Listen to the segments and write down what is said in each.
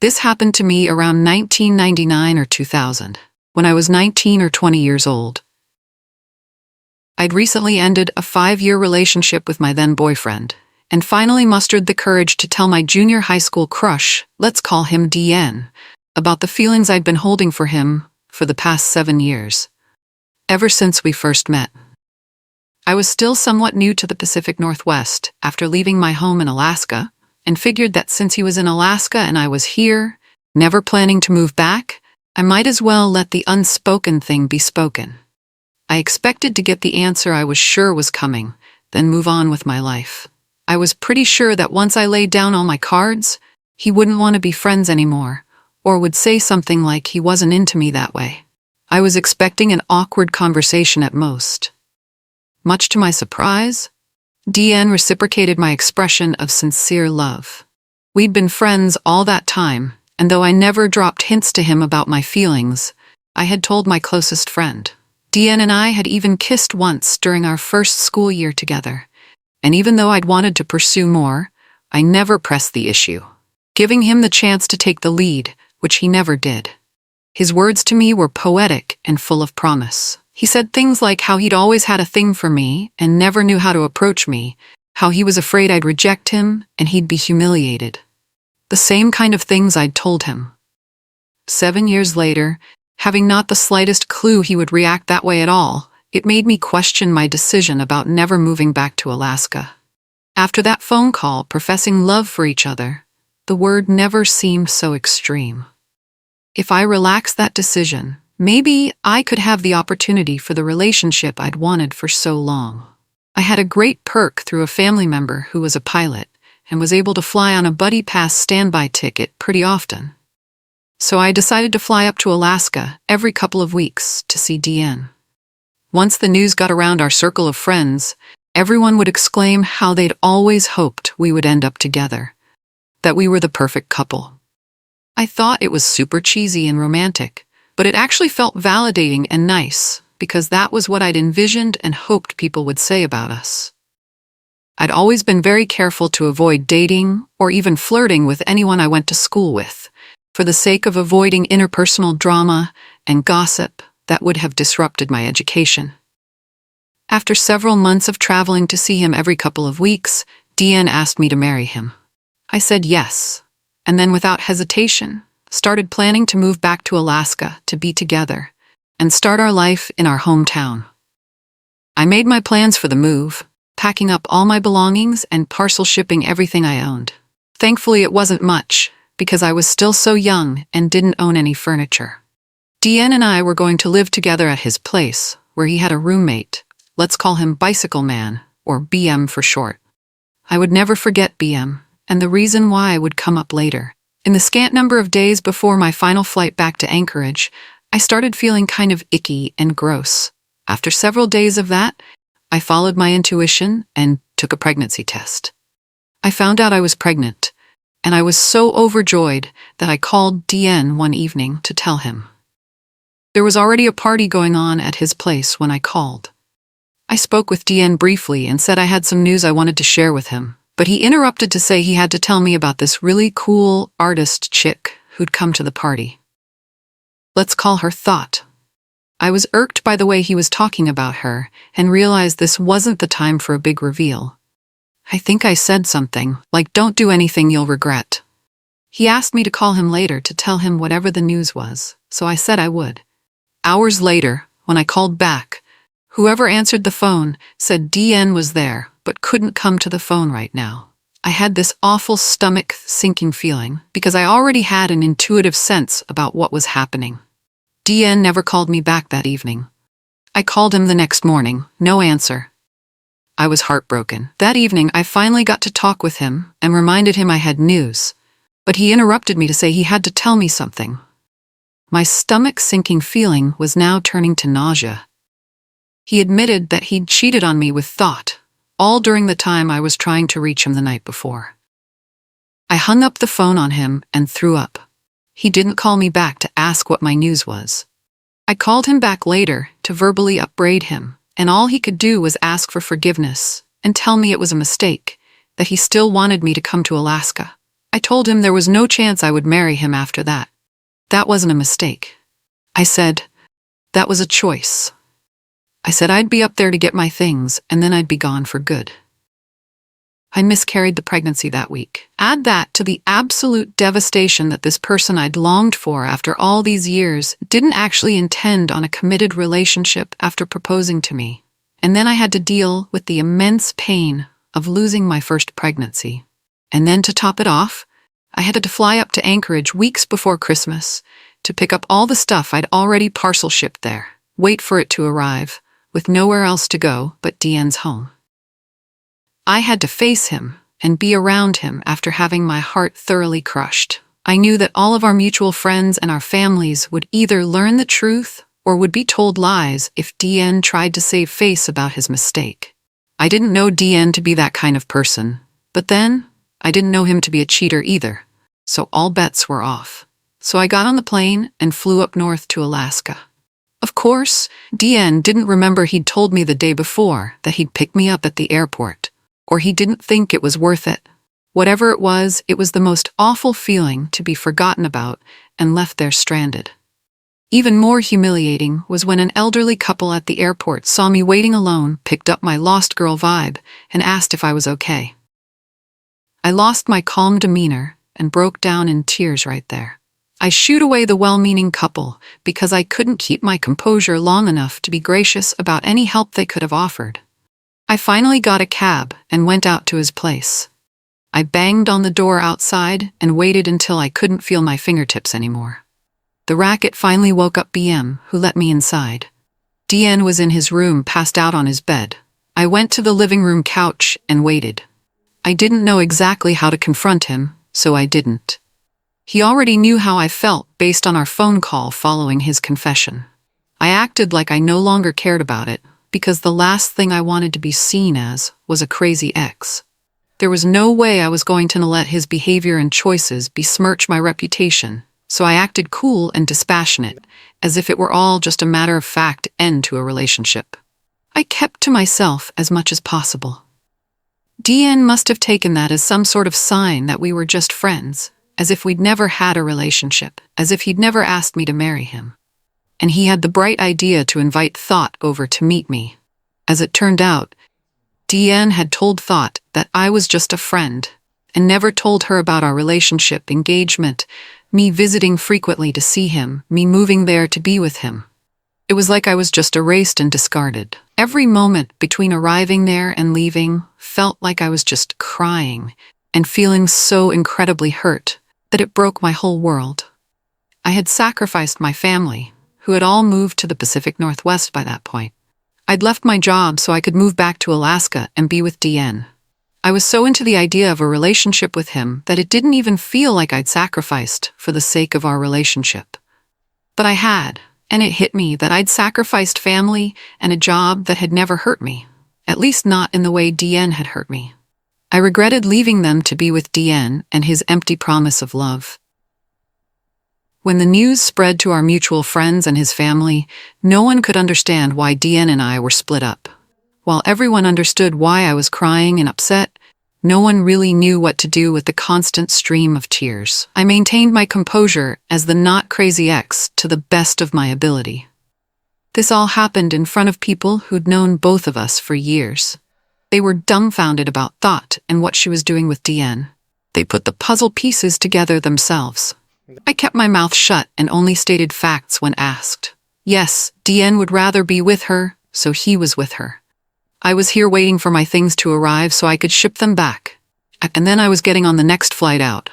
This happened to me around 1999 or 2000, when I was 19 or 20 years old. I'd recently ended a 5-year relationship with my then boyfriend, and finally mustered the courage to tell my junior high school crush, let's call him DN, about the feelings I'd been holding for him for the past 7 years, ever since we first met. I was still somewhat new to the Pacific Northwest after leaving my home in Alaska, and figured that since he was in Alaska and I was here, never planning to move back, I might as well let the unspoken thing be spoken. I expected to get the answer I was sure was coming, then move on with my life. I was pretty sure that once I laid down all my cards, he wouldn't want to be friends anymore, or would say something like he wasn't into me that way. I was expecting an awkward conversation at most. Much to my surprise, DN reciprocated my expression of sincere love. We'd been friends all that time, and though I never dropped hints to him about my feelings, I had told my closest friend. DN and I had even kissed once during our first school year together, and even though I'd wanted to pursue more, I never pressed the issue, giving him the chance to take the lead, which he never did. His words to me were poetic and full of promise. He said things like how he'd always had a thing for me and never knew how to approach me, how he was afraid I'd reject him and he'd be humiliated. The same kind of things I'd told him. 7 years later, having not the slightest clue he would react that way at all, it made me question my decision about never moving back to Alaska. After that phone call professing love for each other, the word never seemed so extreme. If I relaxed that decision, maybe I could have the opportunity for the relationship I'd wanted for so long. I had a great perk through a family member who was a pilot and was able to fly on a buddy pass standby ticket pretty often. So I decided to fly up to Alaska every couple of weeks to see DN. Once the news got around our circle of friends, everyone would exclaim how they'd always hoped we would end up together, that we were the perfect couple. I thought it was super cheesy and romantic, but it actually felt validating and nice, because that was what I'd envisioned and hoped people would say about us. I'd always been very careful to avoid dating or even flirting with anyone I went to school with, for the sake of avoiding interpersonal drama and gossip that would have disrupted my education. After several months of traveling to see him every couple of weeks, DN asked me to marry him. I said yes, and then without hesitation, started planning to move back to Alaska to be together and start our life in our hometown. I made my plans for the move, packing up all my belongings and parcel shipping everything I owned. Thankfully, it wasn't much, because I was still so young and didn't own any furniture. DN and I were going to live together at his place, where he had a roommate. Let's call him Bicycle Man, or BM for short. I would never forget BM, and the reason why would come up later. In the scant number of days before my final flight back to Anchorage, I started feeling kind of icky and gross. After several days of that, I followed my intuition and took a pregnancy test. I found out I was pregnant, and I was so overjoyed that I called DN one evening to tell him. There was already a party going on at his place when I called. I spoke with DN briefly and said I had some news I wanted to share with him, but he interrupted to say he had to tell me about this really cool artist chick who'd come to the party. Let's call her Thought. I was irked by the way he was talking about her and realized this wasn't the time for a big reveal. I think I said something like, "Don't do anything you'll regret." He asked me to call him later to tell him whatever the news was, so I said I would. Hours later, when I called back, whoever answered the phone said DN was there, but couldn't come to the phone right now. I had this awful stomach-sinking feeling because I already had an intuitive sense about what was happening. DN never called me back that evening. I called him the next morning, no answer. I was heartbroken. That evening, I finally got to talk with him and reminded him I had news, but he interrupted me to say he had to tell me something. My stomach-sinking feeling was now turning to nausea. He admitted that he'd cheated on me with Thought, all during the time I was trying to reach him the night before. I hung up the phone on him and threw up. He didn't call me back to ask what my news was. I called him back later to verbally upbraid him, and all he could do was ask for forgiveness and tell me it was a mistake, that he still wanted me to come to Alaska. I told him there was no chance I would marry him after that. That wasn't a mistake. I said, that was a choice. I said I'd be up there to get my things, and then I'd be gone for good. I miscarried the pregnancy that week. Add that to the absolute devastation that this person I'd longed for after all these years didn't actually intend on a committed relationship after proposing to me. And then I had to deal with the immense pain of losing my first pregnancy. And then to top it off, I had to fly up to Anchorage weeks before Christmas to pick up all the stuff I'd already parcel shipped there, wait for it to arrive, with nowhere else to go but Deanne's home. I had to face him and be around him after having my heart thoroughly crushed. I knew that all of our mutual friends and our families would either learn the truth or would be told lies if Deanne tried to save face about his mistake. I didn't know Deanne to be that kind of person, but then I didn't know him to be a cheater either, so all bets were off. So I got on the plane and flew up north to Alaska. Of course, Deanne didn't remember he'd told me the day before that he'd pick me up at the airport, or he didn't think it was worth it. Whatever it was the most awful feeling to be forgotten about and left there stranded. Even more humiliating was when an elderly couple at the airport saw me waiting alone, picked up my lost girl vibe, and asked if I was okay. I lost my calm demeanor and broke down in tears right there. I shooed away the well-meaning couple because I couldn't keep my composure long enough to be gracious about any help they could have offered. I finally got a cab and went out to his place. I banged on the door outside and waited until I couldn't feel my fingertips anymore. The racket finally woke up BM, who let me inside. Deanne was in his room, passed out on his bed. I went to the living room couch and waited. I didn't know exactly how to confront him, so I didn't. He already knew how I felt based on our phone call following his confession. I acted like I no longer cared about it, because the last thing I wanted to be seen as was a crazy ex. There was no way I was going to let his behavior and choices besmirch my reputation, so I acted cool and dispassionate, as if it were all just a matter-of-fact end to a relationship. I kept to myself as much as possible. Deanne must have taken that as some sort of sign that we were just friends, as if we'd never had a relationship, as if he'd never asked me to marry him. And he had the bright idea to invite Thought over to meet me. As it turned out, Deanne had told Thought that I was just a friend, and never told her about our relationship, engagement, me visiting frequently to see him, me moving there to be with him. It was like I was just erased and discarded. Every moment between arriving there and leaving felt like I was just crying and feeling so incredibly hurt that it broke my whole world. I had sacrificed my family, who had all moved to the Pacific Northwest by that point. I'd left my job so I could move back to Alaska and be with Deanne. I was so into the idea of a relationship with him that it didn't even feel like I'd sacrificed for the sake of our relationship. But I had, and it hit me that I'd sacrificed family and a job that had never hurt me, at least not in the way Deanne had hurt me. I regretted leaving them to be with Deanne and his empty promise of love. When the news spread to our mutual friends and his family, no one could understand why Deanne and I were split up. While everyone understood why I was crying and upset, no one really knew what to do with the constant stream of tears. I maintained my composure as the not crazy ex to the best of my ability. This all happened in front of people who'd known both of us for years. They were dumbfounded about Thought and what she was doing with Deanne. They put the puzzle pieces together themselves. I kept my mouth shut and only stated facts when asked. Yes, Deanne would rather be with her, so he was with her. I was here waiting for my things to arrive so I could ship them back. And then I was getting on the next flight out.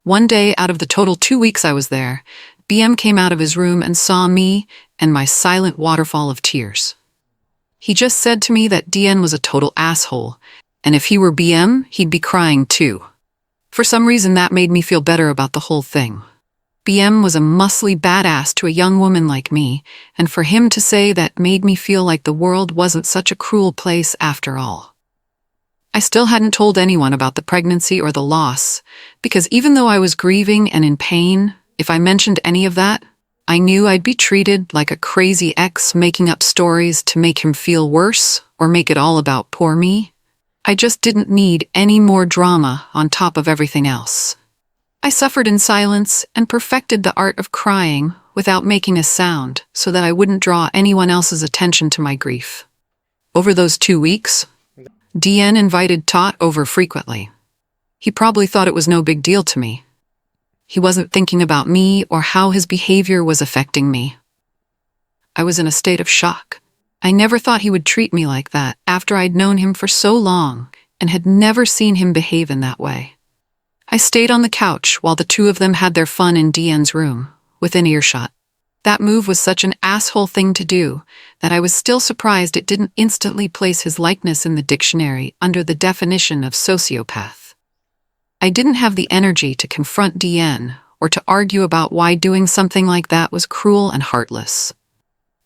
One day out of the total 2 weeks I was there, BM came out of his room and saw me and my silent waterfall of tears. He just said to me that Deanne was a total asshole, and if he were BM, he'd be crying too. For some reason that made me feel better about the whole thing. BM was a muscly badass to a young woman like me, and for him to say that made me feel like the world wasn't such a cruel place after all. I still hadn't told anyone about the pregnancy or the loss, because even though I was grieving and in pain, if I mentioned any of that, I knew I'd be treated like a crazy ex making up stories to make him feel worse or make it all about poor me. I just didn't need any more drama on top of everything else. I suffered in silence and perfected the art of crying without making a sound so that I wouldn't draw anyone else's attention to my grief. Over those 2 weeks, DN invited Tot over frequently. He probably thought it was no big deal to me. He wasn't thinking about me or how his behavior was affecting me. I was in a state of shock. I never thought he would treat me like that after I'd known him for so long and had never seen him behave in that way. I stayed on the couch while the two of them had their fun in DN's room, within earshot. That move was such an asshole thing to do that I was still surprised it didn't instantly place his likeness in the dictionary under the definition of sociopath. I didn't have the energy to confront DN or to argue about why doing something like that was cruel and heartless.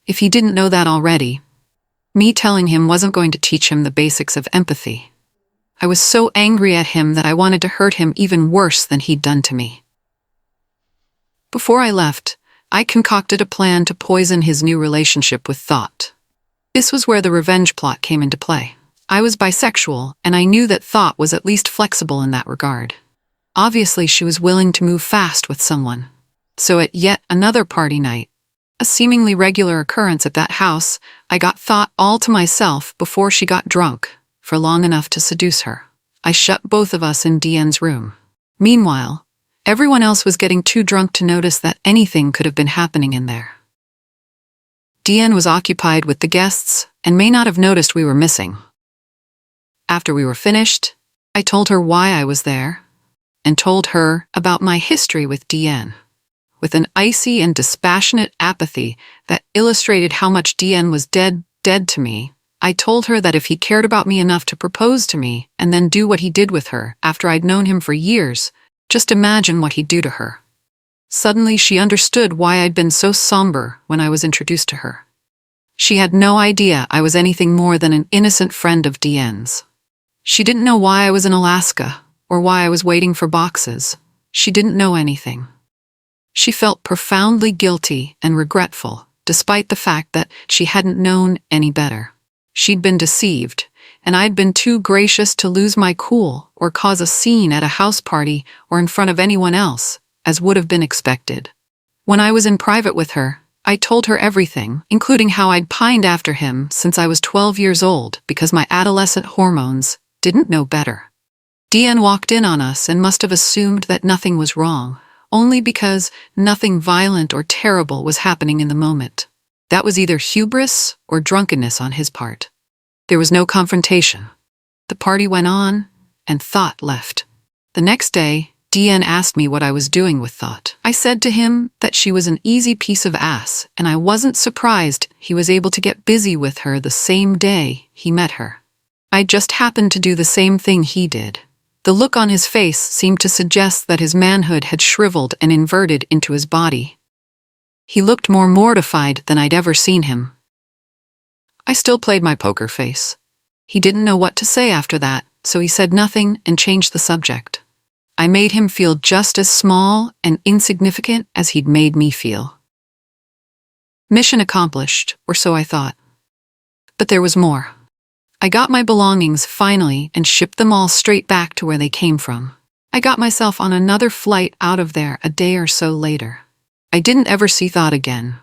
If he didn't know that already, me telling him wasn't going to teach him the basics of empathy. I was so angry at him that I wanted to hurt him even worse than he'd done to me. Before I left, I concocted a plan to poison his new relationship with Thought. This was where the revenge plot came into play. I was bisexual, and I knew that Thought was at least flexible in that regard. Obviously, she was willing to move fast with someone. So at yet another party night, a seemingly regular occurrence at that house, I got Thought all to myself before she got drunk, for long enough to seduce her. I shut both of us in DN's room. Meanwhile, everyone else was getting too drunk to notice that anything could have been happening in there. DN was occupied with the guests and may not have noticed we were missing. After we were finished, I told her why I was there and told her about my history with DN. With an icy and dispassionate apathy that illustrated how much DN was dead to me, I told her that if he cared about me enough to propose to me and then do what he did with her after I'd known him for years, just imagine what he'd do to her. Suddenly she understood why I'd been so somber when I was introduced to her. She had no idea I was anything more than an innocent friend of DN's. She didn't know why I was in Alaska or why I was waiting for boxes. She didn't know anything. She felt profoundly guilty and regretful, despite the fact that she hadn't known any better. She'd been deceived, and I'd been too gracious to lose my cool or cause a scene at a house party or in front of anyone else, as would have been expected. When I was in private with her, I told her everything, including how I'd pined after him since I was 12 years old because my adolescent hormones didn't know better. DN walked in on us and must have assumed that nothing was wrong, only because nothing violent or terrible was happening in the moment. That was either hubris or drunkenness on his part. There was no confrontation. The party went on, and Thought left. The next day, DN asked me what I was doing with Thought. I said to him that she was an easy piece of ass, and I wasn't surprised he was able to get busy with her the same day he met her. I just happened to do the same thing he did. The look on his face seemed to suggest that his manhood had shriveled and inverted into his body. He looked more mortified than I'd ever seen him. I still played my poker face. He didn't know what to say after that, so he said nothing and changed the subject. I made him feel just as small and insignificant as he'd made me feel. Mission accomplished, or so I thought. But there was more. I got my belongings finally and shipped them all straight back to where they came from. I got myself on another flight out of there a day or so later. I didn't ever see Thought again.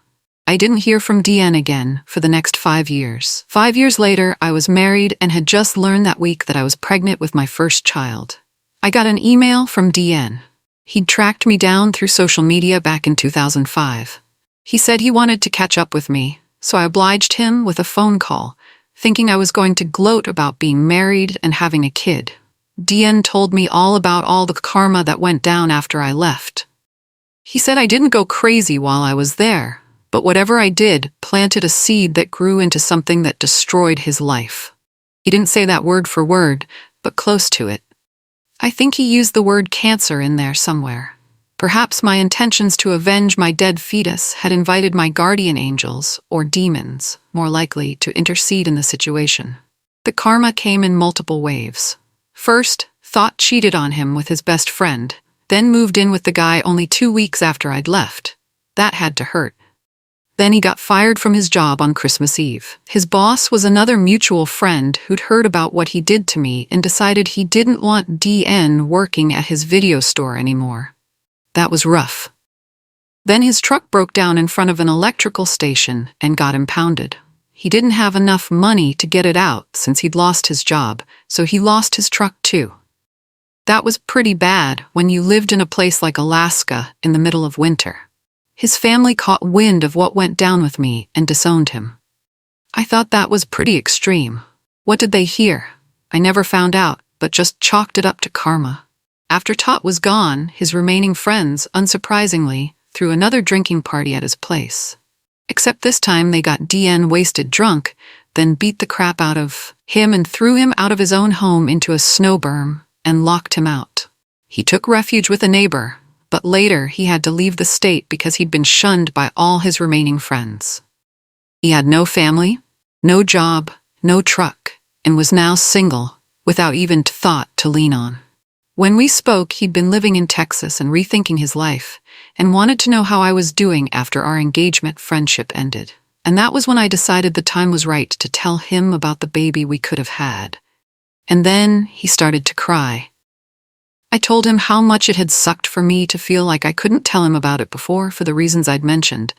I didn't hear from DN again for the next 5 years. 5 years later, I was married and had just learned that week that I was pregnant with my first child. I got an email from DN. He'd tracked me down through social media back in 2005. He said he wanted to catch up with me, so I obliged him with a phone call, thinking I was going to gloat about being married and having a kid. DN told me all about all the karma that went down after I left. He said I didn't go crazy while I was there, but whatever I did planted a seed that grew into something that destroyed his life. He didn't say that word for word, but close to it. I think he used the word cancer in there somewhere. Perhaps my intentions to avenge my dead fetus had invited my guardian angels, or demons, more likely, to intercede in the situation. The karma came in multiple waves. First, Thought cheated on him with his best friend, then moved in with the guy only 2 weeks after I'd left. That had to hurt. Then he got fired from his job on Christmas Eve. His boss was another mutual friend who'd heard about what he did to me and decided he didn't want DN working at his video store anymore. That was rough. Then his truck broke down in front of an electrical station and got impounded. He didn't have enough money to get it out since he'd lost his job, so he lost his truck too. That was pretty bad when you lived in a place like Alaska in the middle of winter. His family caught wind of what went down with me and disowned him. I thought that was pretty extreme. What did they hear? I never found out, but just chalked it up to karma. After Tot was gone, his remaining friends, unsurprisingly, threw another drinking party at his place. Except this time they got DN wasted drunk, then beat the crap out of him and threw him out of his own home into a snow berm and locked him out. He took refuge with a neighbor, but later he had to leave the state because he'd been shunned by all his remaining friends. He had no family, no job, no truck, and was now single, without even thought to lean on. When we spoke, he'd been living in Texas and rethinking his life, and wanted to know how I was doing after our engagement friendship ended. And that was when I decided the time was right to tell him about the baby we could have had. And then he started to cry. I told him how much it had sucked for me to feel like I couldn't tell him about it before for the reasons I'd mentioned.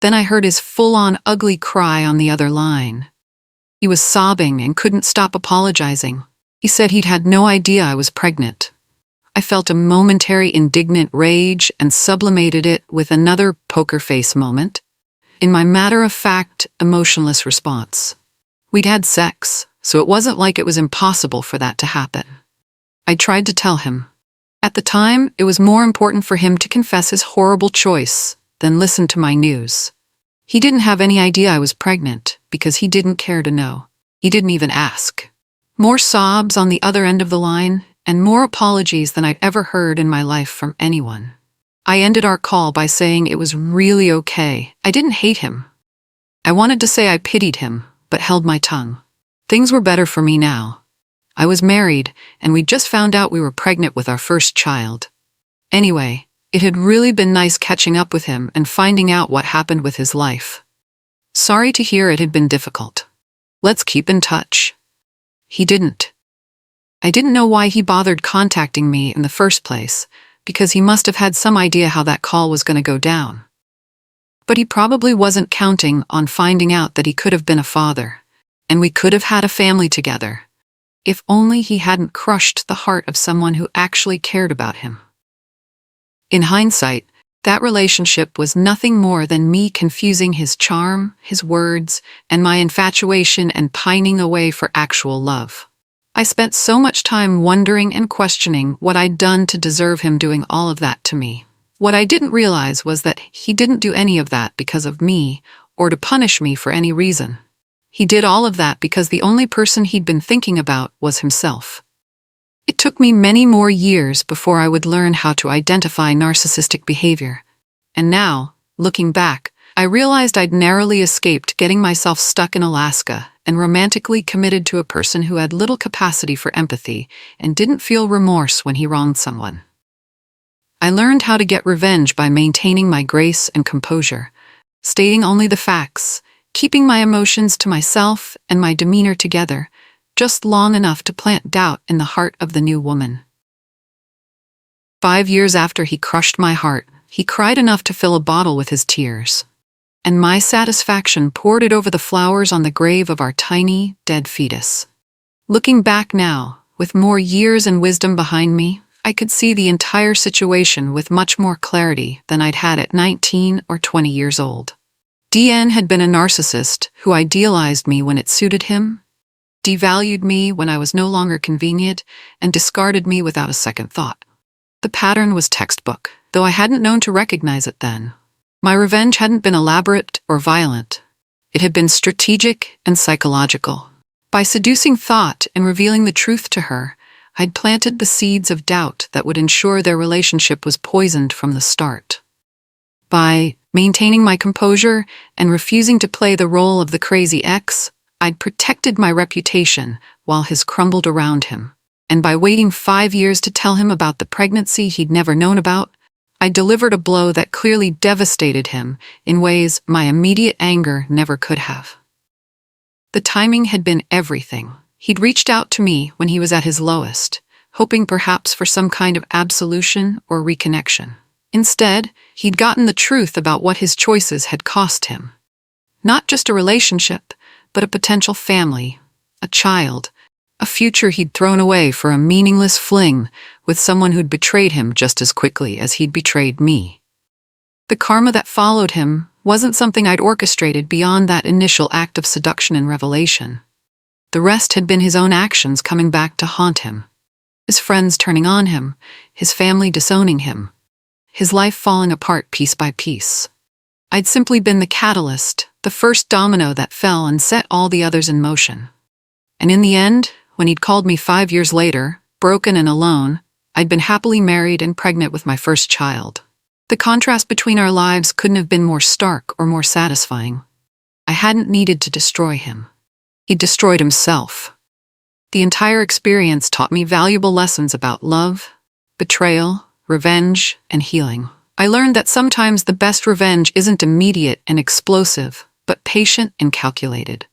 Then I heard his full-on ugly cry on the other line. He was sobbing and couldn't stop apologizing. He said he'd had no idea I was pregnant. I felt a momentary indignant rage and sublimated it with another poker face moment in my matter-of-fact, emotionless response. We'd had sex, so it wasn't like it was impossible for that to happen. I tried to tell him. At the time, it was more important for him to confess his horrible choice than listen to my news. He didn't have any idea I was pregnant because he didn't care to know. He didn't even ask. More sobs on the other end of the line, and more apologies than I'd ever heard in my life from anyone. I ended our call by saying it was really okay. I didn't hate him. I wanted to say I pitied him, but held my tongue. Things were better for me now. I was married, and we'd just found out we were pregnant with our first child. Anyway, it had really been nice catching up with him and finding out what happened with his life. Sorry to hear it had been difficult. Let's keep in touch. He didn't. I didn't know why he bothered contacting me in the first place, because he must have had some idea how that call was going to go down. But he probably wasn't counting on finding out that he could have been a father, and we could have had a family together, if only he hadn't crushed the heart of someone who actually cared about him. In hindsight, that relationship was nothing more than me confusing his charm, his words, and my infatuation and pining away for actual love. I spent so much time wondering and questioning what I'd done to deserve him doing all of that to me. What I didn't realize was that he didn't do any of that because of me or to punish me for any reason. He did all of that because the only person he'd been thinking about was himself. It took me many more years before I would learn how to identify narcissistic behavior. And now, looking back, I realized I'd narrowly escaped getting myself stuck in Alaska and romantically committed to a person who had little capacity for empathy and didn't feel remorse when he wronged someone. I learned how to get revenge by maintaining my grace and composure, stating only the facts, keeping my emotions to myself and my demeanor together, just long enough to plant doubt in the heart of the new woman. 5 years after he crushed my heart, he cried enough to fill a bottle with his tears, and my satisfaction poured it over the flowers on the grave of our tiny, dead fetus. Looking back now, with more years and wisdom behind me, I could see the entire situation with much more clarity than I'd had at 19 or 20 years old. DN had been a narcissist who idealized me when it suited him, devalued me when I was no longer convenient, and discarded me without a second thought. The pattern was textbook, though I hadn't known to recognize it then. My revenge hadn't been elaborate or violent. It had been strategic and psychological. By seducing thought and revealing the truth to her, I'd planted the seeds of doubt that would ensure their relationship was poisoned from the start. By maintaining my composure and refusing to play the role of the crazy ex, I'd protected my reputation while his crumbled around him. And by waiting 5 years to tell him about the pregnancy he'd never known about, I delivered a blow that clearly devastated him in ways my immediate anger never could have. The timing had been everything. He'd reached out to me when he was at his lowest, hoping perhaps for some kind of absolution or reconnection. Instead, he'd gotten the truth about what his choices had cost him. Not just a relationship, but a potential family, a child, a future he'd thrown away for a meaningless fling with someone who'd betrayed him just as quickly as he'd betrayed me. The karma that followed him wasn't something I'd orchestrated beyond that initial act of seduction and revelation. The rest had been his own actions coming back to haunt him. His friends turning on him, his family disowning him, his life falling apart piece by piece. I'd simply been the catalyst, the first domino that fell and set all the others in motion. And in the end, when he'd called me 5 years later, broken and alone, I'd been happily married and pregnant with my first child. The contrast between our lives couldn't have been more stark or more satisfying. I hadn't needed to destroy him. He'd destroyed himself. The entire experience taught me valuable lessons about love, betrayal, revenge, and healing. I learned that sometimes the best revenge isn't immediate and explosive, but patient and calculated.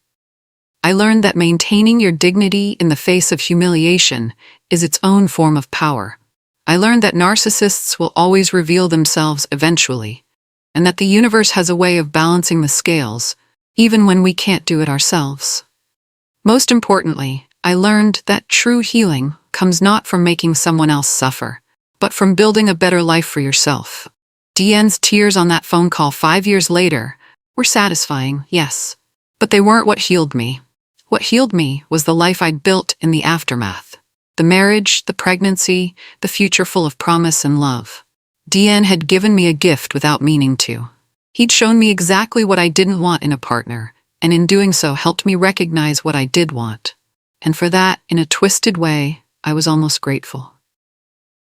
I learned that maintaining your dignity in the face of humiliation is its own form of power. I learned that narcissists will always reveal themselves eventually, and that the universe has a way of balancing the scales, even when we can't do it ourselves. Most importantly, I learned that true healing comes not from making someone else suffer, but from building a better life for yourself. DN's tears on that phone call 5 years later were satisfying, yes, but they weren't what healed me. What healed me was the life I'd built in the aftermath. The marriage, the pregnancy, the future full of promise and love. DN had given me a gift without meaning to. He'd shown me exactly what I didn't want in a partner, and in doing so helped me recognize what I did want. And for that, in a twisted way, I was almost grateful.